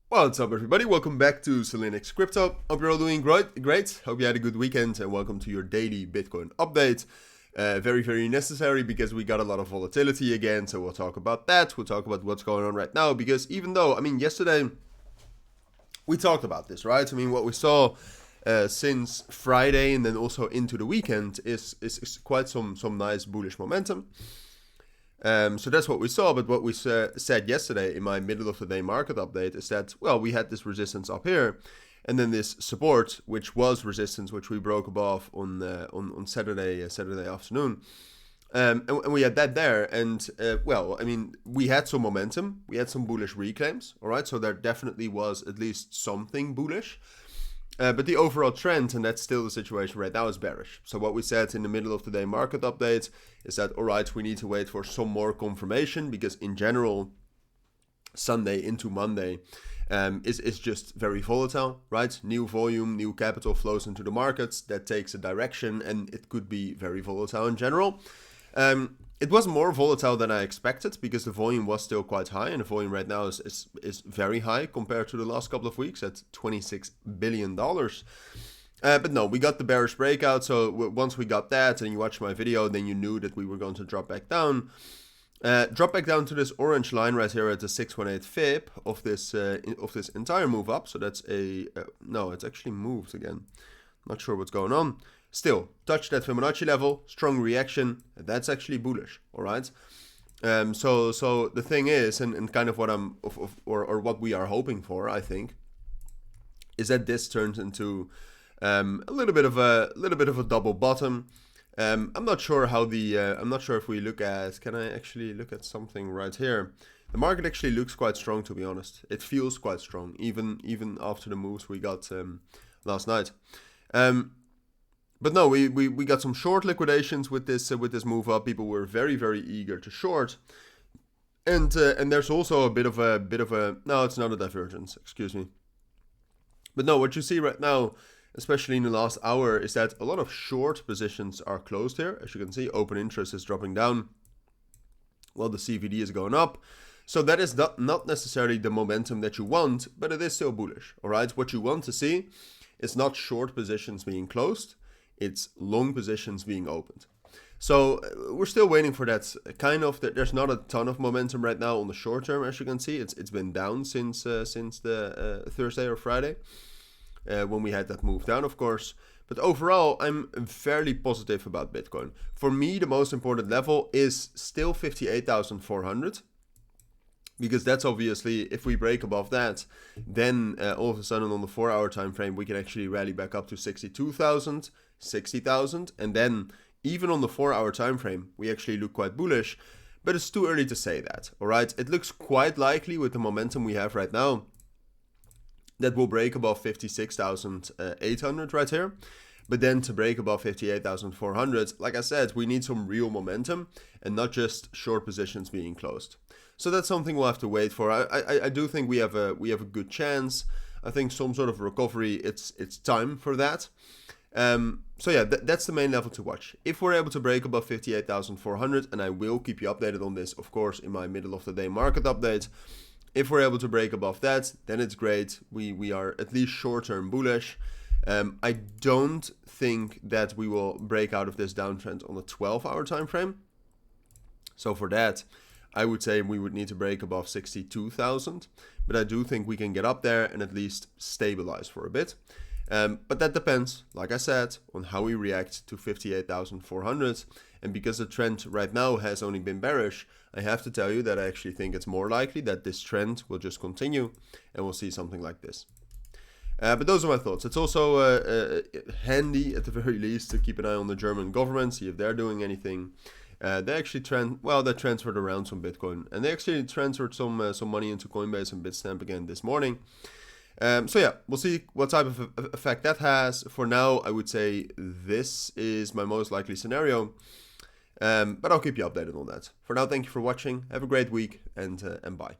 What's up, everybody? Welcome back to Cilinix Crypto. Hope you're all doing great. Hope you had a good weekend, and welcome to your daily Bitcoin update. Very necessary because we got a lot of volatility again, so we'll talk about that. We'll talk about what's going on right now, because even though, yesterday we talked about this, right? What we saw since Friday and then also into the weekend is quite some nice bullish momentum. So that's what we saw, but what we said yesterday in my middle of the day market update is that, well, we had this resistance up here, and then this support, which was resistance, which we broke above on Saturday afternoon, and we had that there, and we had some momentum, we had some bullish reclaims, all right, so there definitely was at least something bullish. But the overall trend, and that's still the situation right now, is bearish. So what we said in the middle of the day market update is that, all right, we need to wait for some more confirmation, because in general, Sunday into Monday is just very volatile, right? New volume, new capital flows into the markets. That takes a direction, and it could be very volatile in general. It was more volatile than I expected, because the volume was still quite high, and the volume right now is very high compared to the last couple of weeks at $26 billion. But no, we got the bearish breakout, so once we got that and you watched my video, then you knew that we were going to drop back down. Drop back down to this orange line right here at the 618 fib of this entire move up. So that's no, it's actually moved again. Not sure what's going on. Still, touch that Fibonacci level, strong reaction, that's actually bullish, all right? So the thing is, and kind of what what we are hoping for, I think, is that this turns into a little bit of a double bottom. I'm not sure how I'm not sure if we look at, can I actually look at something right here? The market actually looks quite strong, to be honest. It feels quite strong, even after the moves we got last night. But no, we got some short liquidations with this move up. People were very eager to short, and there's also a bit of a no, it's not a divergence, excuse me. But no, what you see right now, especially in the last hour, is that a lot of short positions are closed here. As you can see, open interest is dropping down, while the CVD is going up. So that is not necessarily the momentum that you want, but it is still bullish. All right, what you want to see is not short positions being closed. It's long positions being opened. So we're still waiting for that kind of. There's not a ton of momentum right now on the short term, as you can see. It's been down since the Thursday or Friday when we had that move down, of course. But overall, I'm fairly positive about Bitcoin. For me, the most important level is still 58,400. Because that's obviously, if we break above that, then all of a sudden on the 4-hour time frame, we can actually rally back up to 62,000, 60,000, and then even on the 4-hour time frame, we actually look quite bullish. But it's too early to say that. All right, it looks quite likely with the momentum we have right now that we'll break above 56,800 right here. But then to break above 58,400, like I said, we need some real momentum and not just short positions being closed. So that's something we'll have to wait for. I do think we have a good chance. I think some sort of recovery, it's time for that. So yeah, that's the main level to watch. If we're able to break above 58,400, and I will keep you updated on this, of course, in my middle of the day market update. If we're able to break above that, then it's great. We are at least short-term bullish. I don't think that we will break out of this downtrend on a 12-hour time frame. So for that, I would say we would need to break above 62,000, but I do think we can get up there and at least stabilize for a bit. But that depends, like I said, on how we react to 58,400. And because the trend right now has only been bearish, I have to tell you that I actually think it's more likely that this trend will just continue and we'll see something like this. But those are my thoughts. It's also handy, at the very least, to keep an eye on the German government, see if they're doing anything. They actually transferred around some Bitcoin, and they actually transferred some money into Coinbase and Bitstamp again this morning. So yeah, we'll see what type of effect that has. For now, I would say this is my most likely scenario, but I'll keep you updated on that. For now, thank you for watching. Have a great week, and bye.